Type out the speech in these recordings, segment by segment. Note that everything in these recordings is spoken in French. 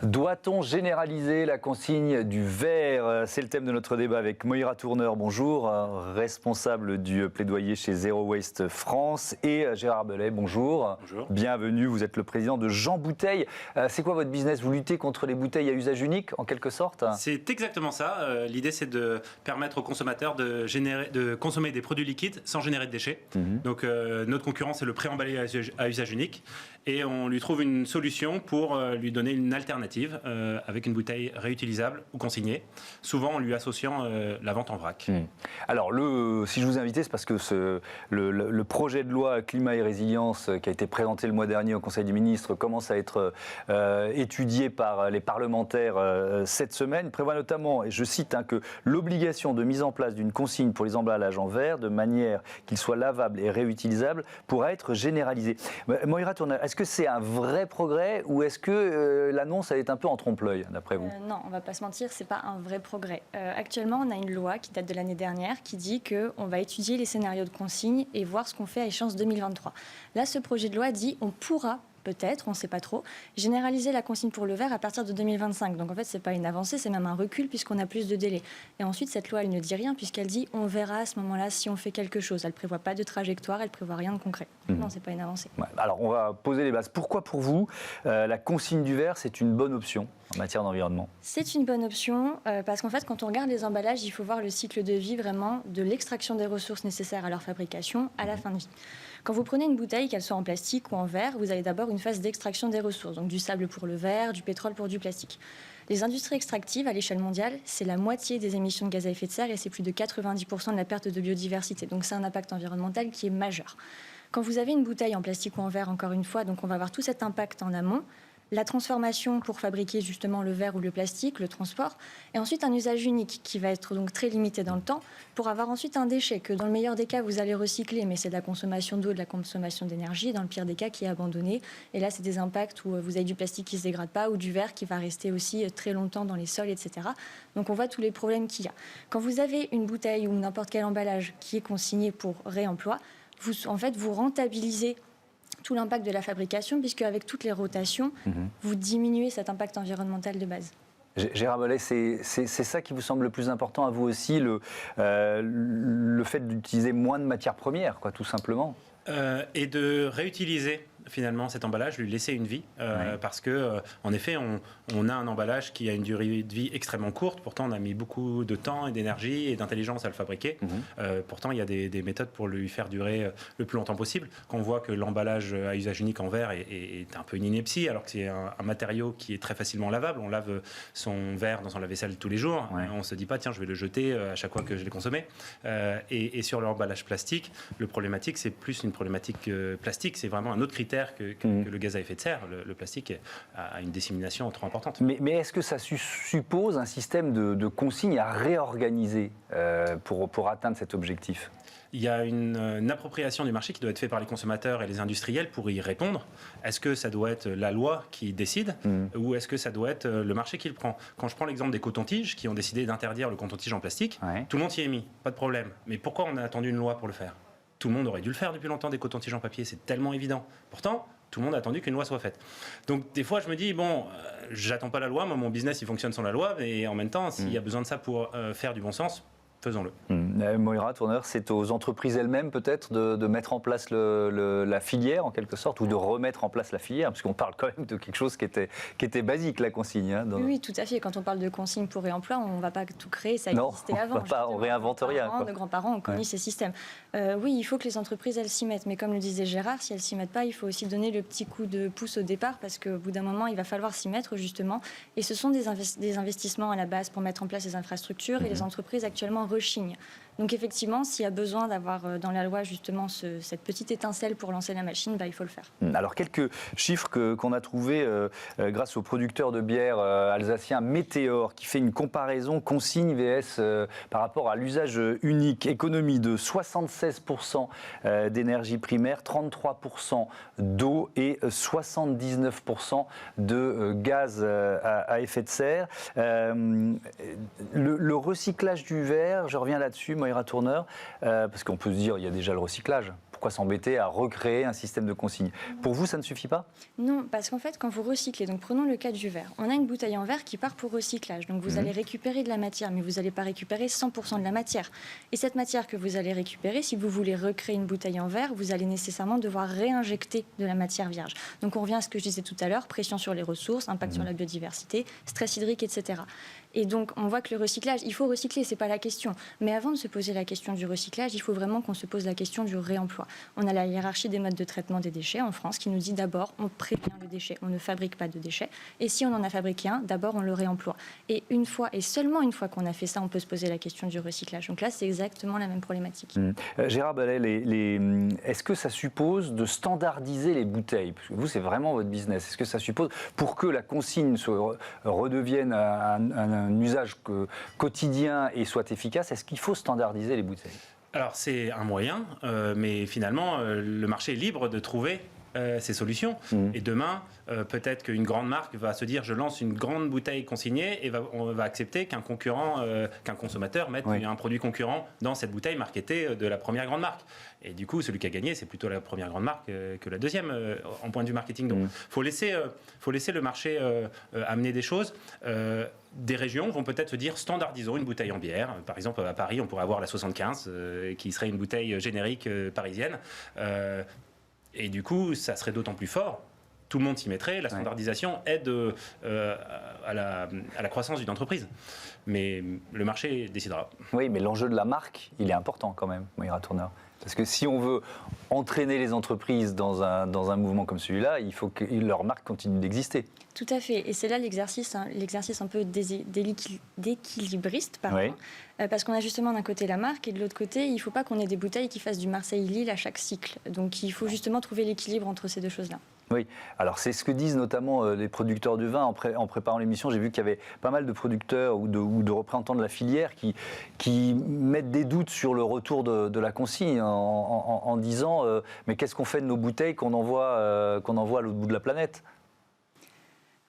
Doit-on généraliser la consigne du verre? C'est le thème de notre débat avec Moira Tourneur, bonjour, responsable du plaidoyer chez Zero Waste France, et Gérard Bellet, bonjour. Bonjour. Bienvenue, vous êtes le président de Jean Bouteille. C'est quoi votre business? Vous luttez contre les bouteilles à usage unique, en quelque sorte? C'est exactement ça. L'idée, c'est de permettre aux consommateurs de consommer des produits liquides sans générer de déchets. Donc, notre concurrent, c'est le préemballé à usage unique. Et on lui trouve une solution pour lui donner une alternative avec une bouteille réutilisable ou consignée, souvent en lui associant la vente en vrac. Alors, si je vous invitais, c'est parce que le projet de loi climat et résilience qui a été présenté le mois dernier au Conseil des ministres commence à être étudié par les parlementaires cette semaine. Il prévoit notamment, et je cite, que l'obligation de mise en place d'une consigne pour les emballages en verre de manière qu'ils soient lavables et réutilisables pourra être généralisée. Moira Tourneur, est-ce que c'est un vrai progrès ou est-ce que l'annonce elle est un peu en trompe-l'œil, d'après vous? Non, on ne va pas se mentir, ce n'est pas un vrai progrès. Actuellement, on a une loi qui date de l'année dernière qui dit qu'on va étudier les scénarios de consigne et voir ce qu'on fait à échéance 2023. Là, ce projet de loi dit on pourra peut-être, on ne sait pas trop, généraliser la consigne pour le verre à partir de 2025. Donc en fait, ce n'est pas une avancée, c'est même un recul puisqu'on a plus de délais. Et ensuite, cette loi, elle ne dit rien puisqu'elle dit on verra à ce moment-là si on fait quelque chose. Elle ne prévoit pas de trajectoire, elle ne prévoit rien de concret. Non, ce n'est pas une avancée. Ouais, alors, on va poser les bases. Pourquoi, pour vous, la consigne du verre, c'est une bonne option en matière d'environnement? C'est une bonne option parce qu'en fait, quand on regarde les emballages, il faut voir le cycle de vie vraiment de l'extraction des ressources nécessaires à leur fabrication à la fin de vie. Quand vous prenez une bouteille, qu'elle soit en plastique ou en verre, vous avez d'abord une phase d'extraction des ressources, donc du sable pour le verre, du pétrole pour du plastique. Les industries extractives, à l'échelle mondiale, c'est la moitié des émissions de gaz à effet de serre et c'est plus de 90% de la perte de biodiversité. Donc c'est un impact environnemental qui est majeur. Quand vous avez une bouteille en plastique ou en verre, encore une fois, donc on va avoir tout cet impact en amont, la transformation pour fabriquer justement le verre ou le plastique, le transport, et ensuite un usage unique qui va être donc très limité dans le temps pour avoir ensuite un déchet que dans le meilleur des cas vous allez recycler, mais c'est de la consommation d'eau, de la consommation d'énergie, dans le pire des cas qui est abandonné. Et là c'est des impacts où vous avez du plastique qui ne se dégrade pas ou du verre qui va rester aussi très longtemps dans les sols, etc. Donc on voit tous les problèmes qu'il y a. Quand vous avez une bouteille ou n'importe quel emballage qui est consigné pour réemploi, vous rentabilisez tout l'impact de la fabrication, puisque avec toutes les rotations, vous diminuez cet impact environnemental de base. Gérard Bellet, c'est ça qui vous semble le plus important à vous aussi, le fait d'utiliser moins de matières premières, quoi, tout simplement? Et de réutiliser finalement cet emballage, lui laisser une vie, parce que en effet on a un emballage qui a une durée de vie extrêmement courte, pourtant on a mis beaucoup de temps et d'énergie et d'intelligence à le fabriquer, pourtant il y a des méthodes pour lui faire durer le plus longtemps possible. Quand on voit que l'emballage à usage unique en verre est un peu une ineptie, alors que c'est un matériau qui est très facilement lavable, on lave son verre dans son lave-vaisselle tous les jours, on se dit pas tiens je vais le jeter à chaque fois que je l'ai consommé, et sur l'emballage plastique, le problématique c'est plus une problématique plastique, c'est vraiment un autre critère que le gaz à effet de serre. Le plastique a une dissémination trop importante. Mais est-ce que ça suppose un système de consignes à réorganiser pour atteindre cet objectif? Il y a une appropriation du marché qui doit être faite par les consommateurs et les industriels pour y répondre. Est-ce que ça doit être la loi qui décide ou est-ce que ça doit être le marché qui le prend? Quand je prends l'exemple des cotons-tiges qui ont décidé d'interdire le coton-tige en plastique, tout le monde s'y est mis, pas de problème. Mais pourquoi on a attendu une loi pour le faire? Tout le monde aurait dû le faire depuis longtemps, des cotons-tiges en papier, c'est tellement évident. Pourtant, tout le monde a attendu qu'une loi soit faite. Donc des fois, je me dis, bon, j'attends pas la loi, moi mon business il fonctionne sans la loi, mais en même temps, s'il y a besoin de ça pour faire du bon sens, faisons-le. Moira Tourneur, c'est aux entreprises elles-mêmes peut-être de mettre en place la filière en quelque sorte, ou de remettre en place la filière, parce qu'on parle quand même de quelque chose qui était basique, la consigne. Oui, tout à fait. Quand on parle de consigne pour réemploi, on ne va pas tout créer, ça existait avant. On réinvente rien. Nos grands-parents ont connu ces systèmes. Oui, il faut que les entreprises elles s'y mettent, mais comme le disait Gérard, si elles s'y mettent pas, il faut aussi donner le petit coup de pouce au départ, parce qu'au bout d'un moment, il va falloir s'y mettre justement. Et ce sont des investissements à la base pour mettre en place les infrastructures, et les entreprises actuellement rechignent. Donc effectivement, s'il y a besoin d'avoir dans la loi justement cette petite étincelle pour lancer la machine, il faut le faire. Alors quelques chiffres qu'on a trouvés grâce au producteur de bière alsacien Météor, qui fait une comparaison consigne VS par rapport à l'usage unique. Économie de 76% d'énergie primaire, 33% d'eau et 79% de gaz à effet de serre. Le recyclage du verre, je reviens là-dessus, Moira Tourneur, parce qu'on peut se dire, il y a déjà le recyclage. Pourquoi s'embêter à recréer un système de consigne? Pour vous, ça ne suffit pas? Non, parce qu'en fait, quand vous recyclez, donc prenons le cas du verre, on a une bouteille en verre qui part pour recyclage. Donc vous allez récupérer de la matière, mais vous n'allez pas récupérer 100% de la matière. Et cette matière que vous allez récupérer, si vous voulez recréer une bouteille en verre, vous allez nécessairement devoir réinjecter de la matière vierge. Donc on revient à ce que je disais tout à l'heure, pression sur les ressources, impact sur la biodiversité, stress hydrique, etc. Et donc, on voit que le recyclage, il faut recycler, ce n'est pas la question. Mais avant de se poser la question du recyclage, il faut vraiment qu'on se pose la question du réemploi. On a la hiérarchie des modes de traitement des déchets en France qui nous dit d'abord, on prévient le déchet, on ne fabrique pas de déchets. Et si on en a fabriqué un, d'abord, on le réemploie. Et une fois, et seulement une fois qu'on a fait ça, on peut se poser la question du recyclage. Donc là, c'est exactement la même problématique. Gérard Ballet, est-ce que ça suppose de standardiser les bouteilles? Parce que vous, c'est vraiment votre business. Est-ce que ça suppose, pour que la consigne redevienne un usage quotidien et soit efficace, est-ce qu'il faut standardiser les bouteilles? Alors c'est un moyen, mais finalement le marché est libre de trouver ces solutions. Et demain, peut-être qu'une grande marque va se dire je lance une grande bouteille consignée et on va accepter qu'un concurrent, qu'un consommateur mette un produit concurrent dans cette bouteille marketée de la première grande marque. Et du coup, celui qui a gagné, c'est plutôt la première grande marque que la deuxième en point de vue marketing. Donc, faut laisser le marché amener des choses. Des régions vont peut-être se dire standardisons une bouteille en bière. Par exemple, à Paris, on pourrait avoir la 75, qui serait une bouteille générique parisienne. Et du coup, ça serait d'autant plus fort. Tout le monde s'y mettrait. La standardisation aide à la croissance d'une entreprise. Mais le marché décidera. Oui, mais l'enjeu de la marque, il est important quand même, Moira Tourneur. Parce que si on veut entraîner les entreprises dans un mouvement comme celui-là, il faut que leur marque continue d'exister. Tout à fait. Et c'est là l'exercice un peu d'équilibriste, pardon. Parce qu'on a justement d'un côté la marque et de l'autre côté, il ne faut pas qu'on ait des bouteilles qui fassent du Marseille-Lille à chaque cycle. Donc il faut justement trouver l'équilibre entre ces deux choses-là. Oui, alors c'est ce que disent notamment les producteurs de vin. En préparant l'émission, j'ai vu qu'il y avait pas mal de producteurs ou de représentants de la filière qui mettent des doutes sur le retour de la consigne en disant mais qu'est-ce qu'on fait de nos bouteilles qu'on envoie à l'autre bout de la planète?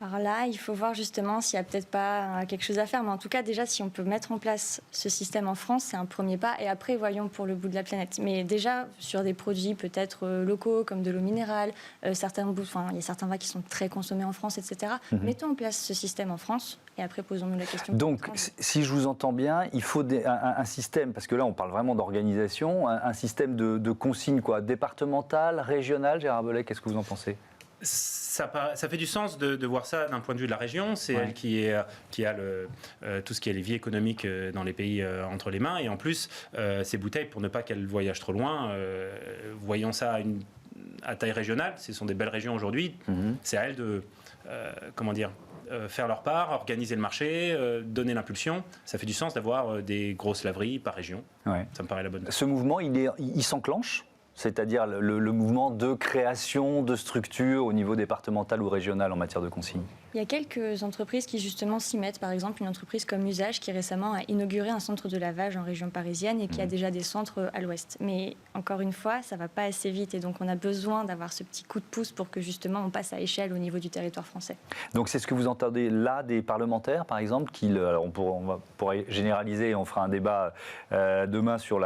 Alors là, il faut voir justement s'il n'y a peut-être pas quelque chose à faire. Mais en tout cas, déjà, si on peut mettre en place ce système en France, c'est un premier pas. Et après, voyons pour le bout de la planète. Mais déjà, sur des produits peut-être locaux, comme de l'eau minérale, il y a certains vins qui sont très consommés en France, etc. Mettons en place ce système en France. Et après, posons-nous la question. Donc, si je vous entends bien, il faut un système, parce que là, on parle vraiment d'organisation, un système de consigne départemental, régional. Gérard Ballet, qu'est-ce que vous en pensez? Ça fait du sens de voir ça d'un point de vue de la région. C'est elle qui a tout ce qui est levier économique dans les pays entre les mains. Et en plus, ces bouteilles, pour ne pas qu'elles voyagent trop loin, voyons ça à taille régionale. Ce sont des belles régions aujourd'hui. C'est à elles de faire leur part, organiser le marché, donner l'impulsion. Ça fait du sens d'avoir des grosses laveries par région. Ça me paraît la bonne. Ce mouvement, il s'enclenche? C'est-à-dire le mouvement de création de structures au niveau départemental ou régional en matière de consigne? Il y a quelques entreprises qui justement s'y mettent. Par exemple, une entreprise comme Usage qui récemment a inauguré un centre de lavage en région parisienne et qui a déjà des centres à l'ouest. Mais encore une fois, ça ne va pas assez vite et donc on a besoin d'avoir ce petit coup de pouce pour que justement on passe à échelle au niveau du territoire français. Donc c'est ce que vous entendez là des parlementaires, par exemple, on pourrait généraliser, on fera un débat demain sur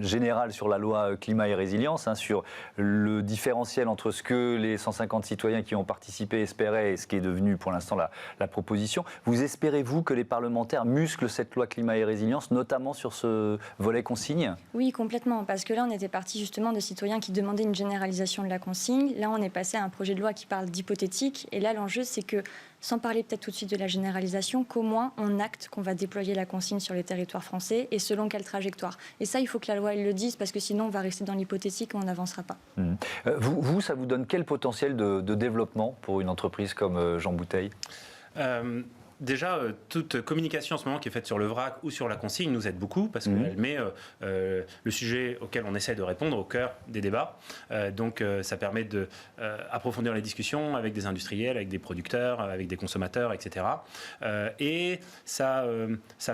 général sur la loi climat et résilience, sur le différentiel entre ce que les 150 citoyens qui ont participé espéraient et ce qui est devenu pour l'instant la proposition. Vous espérez-vous que les parlementaires musclent cette loi climat et résilience, notamment sur ce volet consigne? Oui, complètement, parce que là on était parti justement de citoyens qui demandaient une généralisation de la consigne. Là on est passé à un projet de loi qui parle d'hypothétique et là l'enjeu c'est que, sans parler peut-être tout de suite de la généralisation, qu'au moins on acte qu'on va déployer la consigne sur les territoires français et selon quelle trajectoire. Et ça, il faut que la loi elle le dise parce que sinon on va rester dans l'hypothétique et on n'avancera pas. Vous, ça vous donne quel potentiel de développement pour une entreprise comme Jean Bouteille? Déjà, toute communication en ce moment qui est faite sur le vrac ou sur la consigne nous aide beaucoup parce qu'elle met le sujet auquel on essaie de répondre au cœur des débats. Donc ça permet d'approfondir les discussions avec des industriels, avec des producteurs, avec des consommateurs, etc. Et ça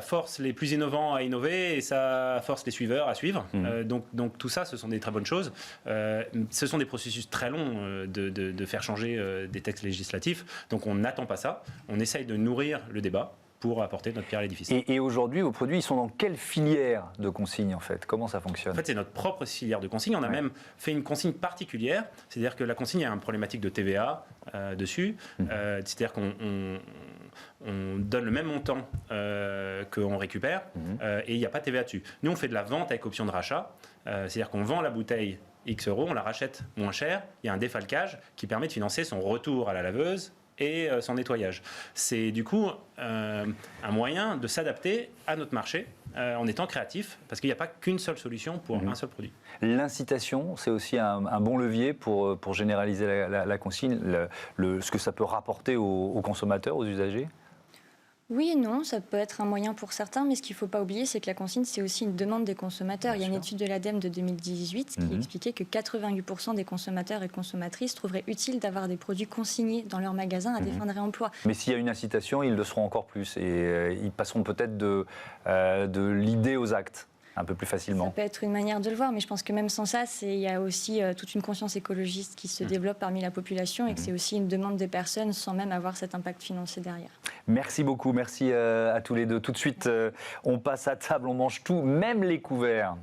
force les plus innovants à innover et ça force les suiveurs à suivre. Donc tout ça, ce sont des très bonnes choses. Ce sont des processus très longs de faire changer des textes législatifs. Donc on n'attend pas ça. On essaye de nourrir le débat pour apporter notre pierre à l'édifice. Et aujourd'hui, vos produits, ils sont dans quelle filière de consigne en fait? Comment ça fonctionne? En fait, c'est notre propre filière de consigne. On a même fait une consigne particulière, c'est-à-dire que la consigne, il y a une problématique de TVA dessus, c'est-à-dire qu'on donne le même montant qu'on récupère et il n'y a pas de TVA dessus. Nous, on fait de la vente avec option de rachat, c'est-à-dire qu'on vend la bouteille X euros, on la rachète moins cher, il y a un défalcage qui permet de financer son retour à la laveuse et son nettoyage. C'est du coup un moyen de s'adapter à notre marché en étant créatif, parce qu'il n'y a pas qu'une seule solution pour un seul produit. L'incitation, c'est aussi un bon levier pour généraliser la consigne, ce que ça peut rapporter aux consommateurs, aux usagers? Oui et non, ça peut être un moyen pour certains, mais ce qu'il ne faut pas oublier, c'est que la consigne, c'est aussi une demande des consommateurs. Il y a une étude de l'ADEME de 2018 qui expliquait que 88% des consommateurs et consommatrices trouveraient utile d'avoir des produits consignés dans leur magasin à des fins de réemploi. Mais s'il y a une incitation, ils le seront encore plus et ils passeront peut-être de l'idée aux actes un peu plus facilement. Ça peut être une manière de le voir, mais je pense que même sans ça, il y a aussi toute une conscience écologiste qui se développe parmi la population et que c'est aussi une demande des personnes sans même avoir cet impact financier derrière. Merci beaucoup, merci à tous les deux. Tout de suite, on passe à table, on mange tout, même les couverts.